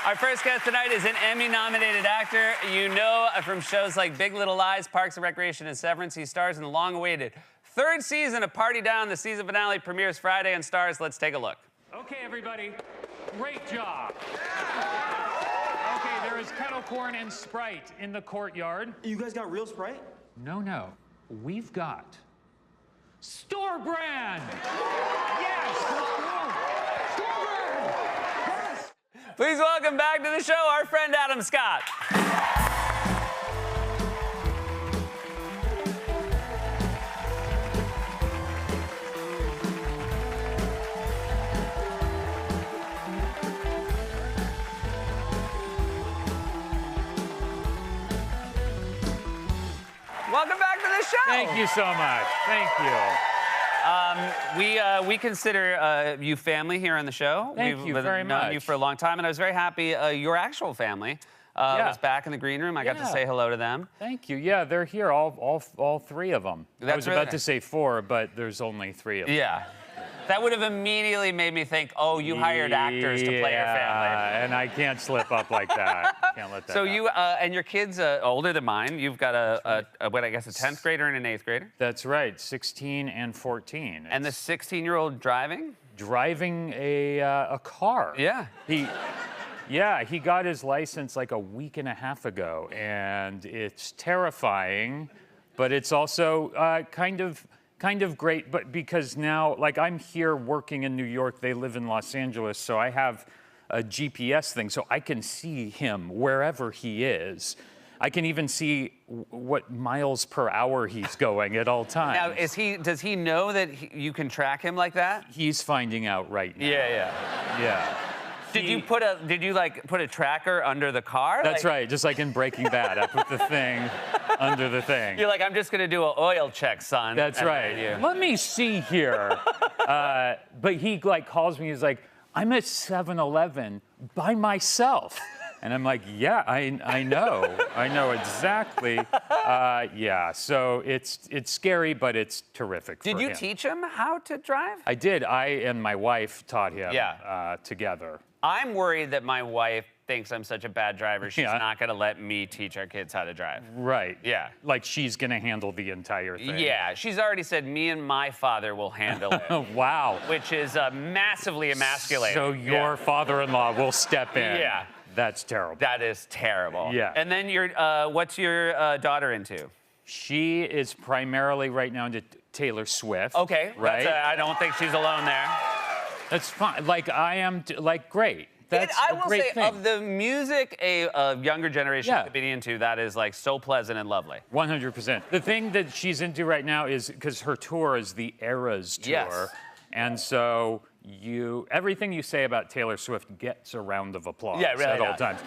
Our first guest tonight is an Emmy-nominated actor. You know from shows like Big Little Lies, Parks and Recreation, and Severance. He stars in the long-awaited third season of Party Down. The season finale premieres Friday on Starz. Let's take a look. Okay, everybody, great job. Okay, there is kettle corn and Sprite in the courtyard. You guys got real Sprite? No, we've got store brand. Yes, store brand. Yes. Please welcome back to the show our friend Adam Scott. Welcome back to the show. Thank you so much. Thank you. We consider you family here on the show. Thank you We've very known much. you for a long time, and I was very happy your actual family was back in the green room. I got to say hello to them. Thank you. Yeah, they're here, all three of them. I was really about to say four, but there's only three of them. Yeah. That would have immediately made me think, oh, you hired actors to play your family. And I can't slip up like that. Can't let that So happen. you and your kids older than mine. You've got a 10th grader and an 8th grader. That's right, 16 and 14. And the 16-year-old driving? Driving a car. Yeah. He got his license like a week and a half ago, and it's terrifying, but it's also kind of great, but because now, like, I'm here working in New York, they live in Los Angeles, so I have a GPS thing, so I can see him wherever he is. I can even see what miles per hour he's going at all times. Now, does he know that you can track him like that? He's finding out right now. Yeah. Did you put a tracker under the car? That's right, just like in Breaking Bad. I put the thing under the thing. You're like, I'm just gonna do an oil check, son. That's right. Let me see here. But he calls me, he's like, I'm at 7-Eleven by myself. And I'm like, yeah, I know exactly. So it's scary, but it's terrific for him. Did you teach him how to drive? I did. I and my wife taught him together. I'm worried that my wife thinks I'm such a bad driver, she's not gonna let me teach our kids how to drive. Right. Yeah. Like she's gonna handle the entire thing. Yeah, she's already said me and my father will handle it. Wow. Which is massively emasculating. So your father-in-law will step in. Yeah. That's terrible. That is terrible. Yeah. And then what's your daughter into? She is primarily right now into Taylor Swift. Okay. Right. I don't think she's alone there. That's fine. Like I am, great. That's I a will great say, thing. of the music a younger generation could be into, that is like so pleasant and lovely. 100%. The thing that she's into right now is because her tour is the Eras tour. Yes. And so everything you say about Taylor Swift gets a round of applause at all times.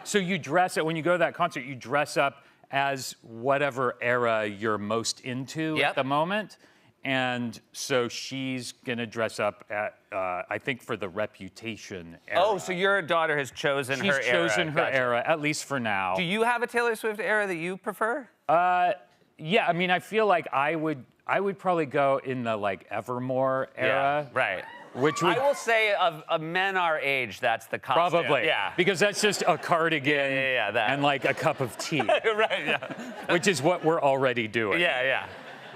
So you dress up, when you go to that concert, you dress up as whatever era you're most into at the moment. And so she's gonna dress up at, I think, for the Reputation era. Oh, so your daughter has chosen her era. She's chosen her era, at least for now. Do you have a Taylor Swift era that you prefer? Yeah, I mean, I feel like I would probably go in the Evermore era. Yeah, right. Which would, I will say of men our age, that's the costume. probably. Yeah. Because that's just a cardigan that. and a cup of tea. Right, yeah. Which is what we're already doing. Yeah.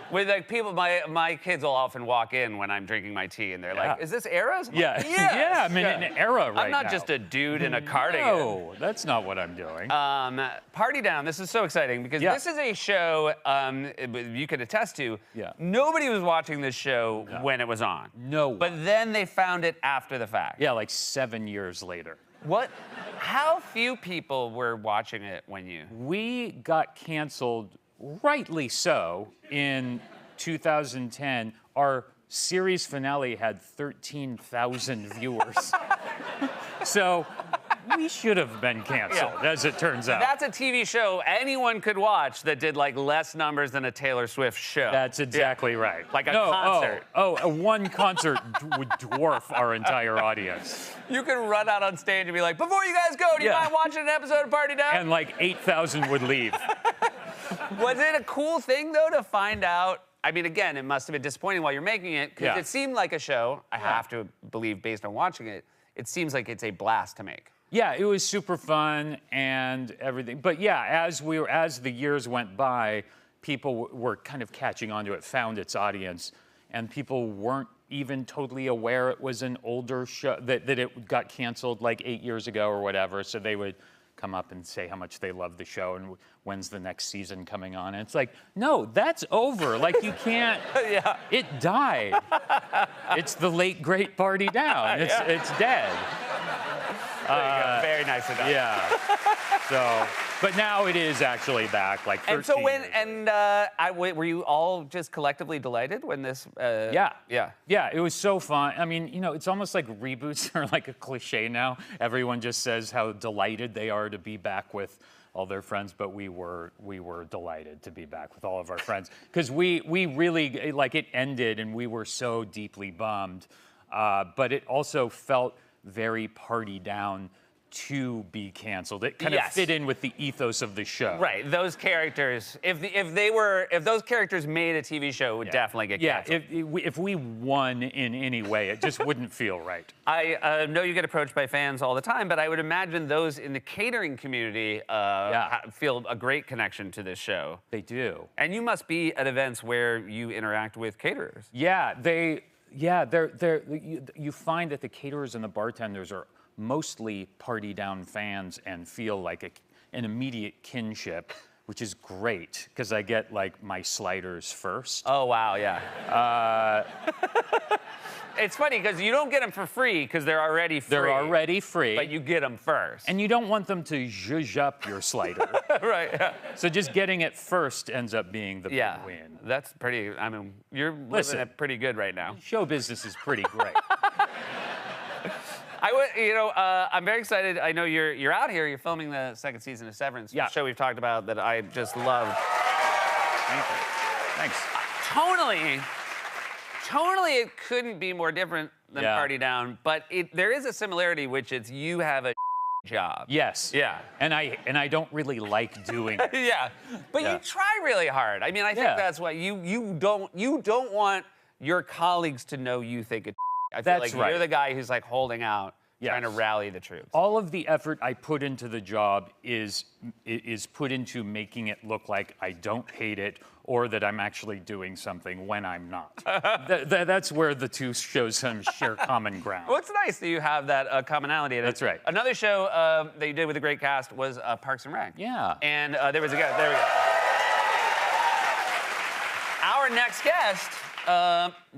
With people, my kids will often walk in when I'm drinking my tea, and they're like, "Is this Eras?" Yeah. Like, yes. Yeah, I'm in an era right now. I'm not just a dude in a cardigan. No, that's not what I'm doing. Party Down. This is so exciting because this is a show you could attest to. Yeah. Nobody was watching this show when it was on. No. But then they found it after the fact. Yeah, 7 years later. How few people were watching it when you? We got canceled, rightly so, in 2010. Our series finale had 13,000 viewers. So we should have been canceled, as it turns out. That's a TV show anyone could watch that did less numbers than a Taylor Swift show. That's exactly right. Like a concert. One concert would dwarf our entire audience. You could run out on stage and be like, before you guys go, do you mind watching an episode of Party Down? And 8,000 would leave. Was it a cool thing, though, to find out? I mean, again, it must have been disappointing while you're making it, because it seemed like a show, I have to believe, based on watching it, it seems like it's a blast to make. Yeah, it was super fun and everything. But yeah, as the years went by, people were kind of catching on to it, found its audience, and people weren't even totally aware it was an older show, that it got canceled like 8 years ago or whatever. So they would come up and say how much they love the show and when's the next season coming on. And it's like, no, that's over. Like, you can't. Yeah. It died. It's the late great Party Down. It's dead. There you go. Very nice enough. Yeah. So, but now it is actually back, like 13 And so when, years later. were you all just collectively delighted when this? Yeah. Yeah. Yeah, it was so fun. I mean, it's almost like reboots are like a cliche now. Everyone just says how delighted they are to be back with all their friends, but we were delighted to be back with all of our friends because we really, like, it ended and we were so deeply bummed. But it also felt very Party Down to be canceled. It kind of fit in with the ethos of the show. Right. Those characters, if those characters made a TV show, it would definitely get canceled. If we won in any way, it just wouldn't feel right. I know you get approached by fans all the time, but I would imagine those in the catering community feel a great connection to this show. They do. And you must be at events where you interact with caterers. Yeah, you find that the caterers and the bartenders are mostly Party Down fans and feel like an immediate kinship, which is great because I get like my sliders first. Oh, wow, yeah. It's funny because you don't get them for free because they're already free. They're already free. But you get them first. And you don't want them to zhuzh up your slider. Right, yeah. So just getting it first ends up being the big win. That's pretty, I mean, you're living it pretty good right now. Show business is pretty great. I'm very excited. I know you're out here. You're filming the second season of Severance, a show we've talked about that I just loved. Thank you. Thanks. Tonally, it couldn't be more different than Party Down, but there is a similarity, which is you have a job. Yes. Yeah. And I don't really like doing it. Yeah. But you try really hard. I mean, I think that's why you don't want your colleagues to know you think it's I feel like you're the guy who's like holding out, trying to rally the troops. All of the effort I put into the job is put into making it look like I don't hate it or that I'm actually doing something when I'm not. That's where the two shows share common ground. Well, it's nice that you have that commonality. That's right. Another show that you did with a great cast was Parks and Rec. Yeah. And there was a guy. There we go. Our next guest,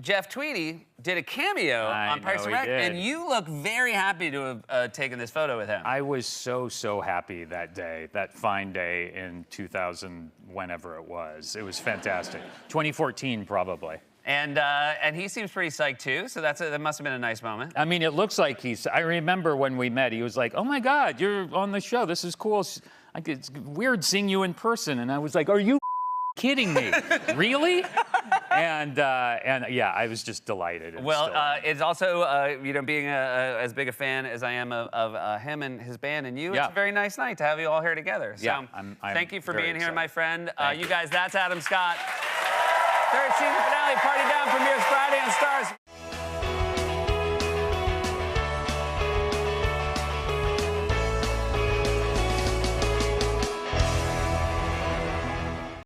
Jeff Tweedy, did a cameo on Parks and Rec, and you look very happy to have taken this photo with him. I was so happy that day, that fine day in 2000, whenever it was. It was fantastic. 2014, probably. And he seems pretty psyched too, so that must have been a nice moment. I mean, it looks like I remember when we met, he was like, "Oh my God, you're on the show. This is cool. It's weird seeing you in person." And I was like, "Are you kidding me? Really?" And yeah, I was just delighted. Well, it's also, being as big a fan as I am of him and his band and you, it's a very nice night to have you all here together. So yeah, thank you for being excited. here, my friend. You guys, that's Adam Scott. Third season finale, Party Down, premieres Friday on Starz.